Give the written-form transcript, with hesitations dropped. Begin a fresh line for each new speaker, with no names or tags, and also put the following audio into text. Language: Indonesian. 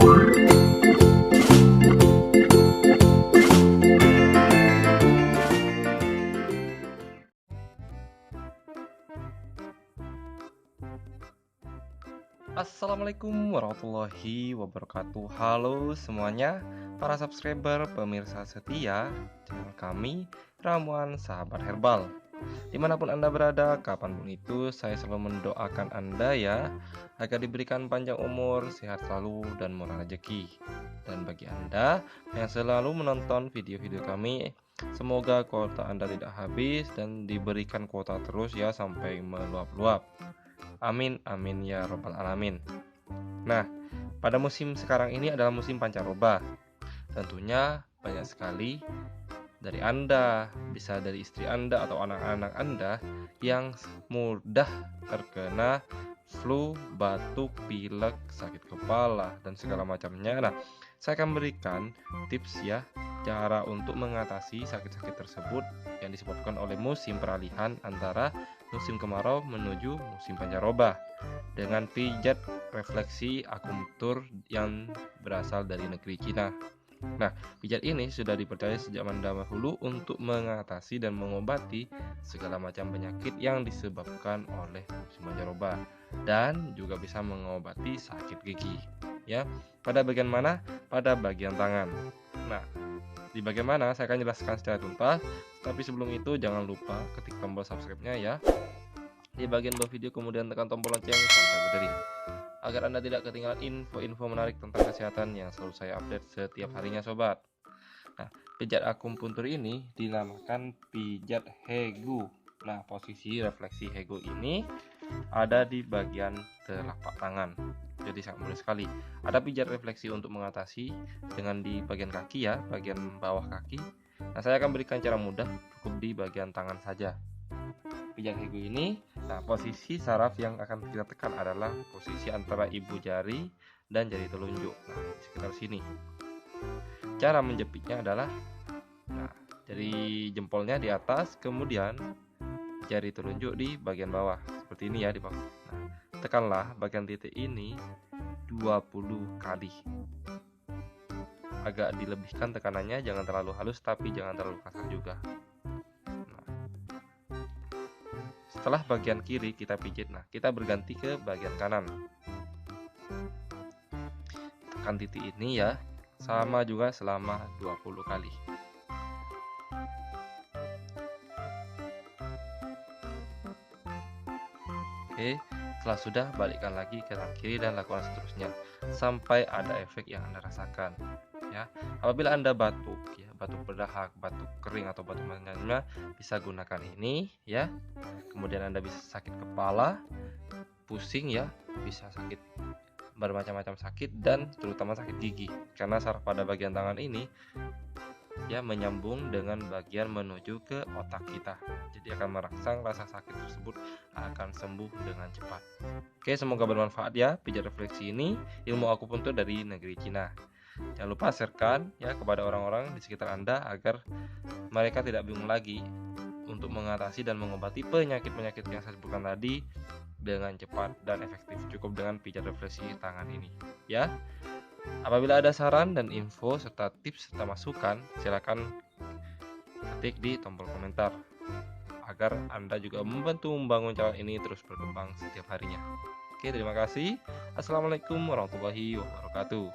Assalamualaikum warahmatullahi wabarakatuh. Halo semuanya, para subscriber pemirsa setia channel kami, Ramuan Sahabat Herbal. Dimanapun Anda berada, kapanpun itu, saya selalu mendoakan Anda ya, agar diberikan panjang umur, sehat selalu, dan murah rezeki. Dan bagi Anda yang selalu menonton video-video kami, semoga kuota Anda tidak habis dan diberikan kuota terus ya sampai meluap-luap. Amin amin ya robbal alamin. Nah, pada musim sekarang ini adalah musim pancaroba. Tentunya banyak sekali dari Anda, bisa dari istri Anda atau anak-anak Anda yang mudah terkena flu, batuk, pilek, sakit kepala, dan segala macamnya. Nah, saya akan berikan tips ya, cara untuk mengatasi sakit-sakit tersebut yang disebabkan oleh musim peralihan antara musim kemarau menuju musim pancaroba dengan pijat refleksi akupunktur yang berasal dari negeri Cina. Nah, pijat ini sudah dipercaya sejak zaman dahulu untuk mengatasi dan mengobati segala macam penyakit yang disebabkan oleh musim pancaroba dan juga bisa mengobati sakit gigi. Ya, pada bagian mana? Pada bagian tangan. Nah, di bagian mana saya akan jelaskan secara tuntas. Tapi sebelum itu jangan lupa ketik tombol subscribe-nya ya di bagian bawah video, kemudian tekan tombol lonceng sampai berdering agar Anda tidak ketinggalan info-info menarik tentang kesehatan yang selalu saya update setiap harinya sobat. Nah, pijat akupunktur ini dinamakan pijat Hegu. Nah, posisi refleksi Hegu ini ada di bagian telapak tangan. Jadi sangat mudah sekali. Ada pijat refleksi untuk mengatasi dengan di bagian kaki ya, bagian bawah kaki. Nah, saya akan berikan cara mudah, cukup di bagian tangan saja. Pijat Hegu ini, nah posisi saraf yang akan kita tekan adalah posisi antara ibu jari dan jari telunjuk. Nah, di sekitar sini. Cara menjepitnya adalah, nah, jari jempolnya di atas, kemudian jari telunjuk di bagian bawah. Seperti ini ya di bawah. Nah, tekanlah bagian titik ini 20 kali. Agak dilebihkan tekanannya, jangan terlalu halus tapi jangan terlalu kasar juga. Nah, setelah bagian kiri kita pijit, nah kita berganti ke bagian kanan. Tekan titik ini ya, sama juga selama 20 kali. Oke, setelah sudah, balikkan lagi ke kanan kiri dan lakukan seterusnya sampai ada efek yang Anda rasakan. Ya, apabila Anda batuk, ya, batuk berdahak, batuk kering atau batuk macam-macamnya, bisa gunakan ini, ya. Kemudian Anda bisa sakit kepala, pusing, ya, bisa sakit bermacam-macam sakit dan terutama sakit gigi, karena saraf pada bagian tangan ini ya menyambung dengan bagian menuju ke otak kita, jadi akan merangsang rasa sakit tersebut akan sembuh dengan cepat. Oke, semoga bermanfaat ya pijat refleksi ini, ilmu akupunktur dari negeri Cina. Jangan lupa sharekan ya kepada orang-orang di sekitar Anda agar mereka tidak bingung lagi untuk mengatasi dan mengobati penyakit-penyakit yang saya sebutkan tadi dengan cepat dan efektif, cukup dengan pijat refleksi tangan ini ya. Apabila ada saran dan info serta tips serta masukan, silakan ketik di tombol komentar agar Anda juga membantu membangun channel ini terus berkembang setiap harinya. Oke, terima kasih. Assalamualaikum warahmatullahi wabarakatuh.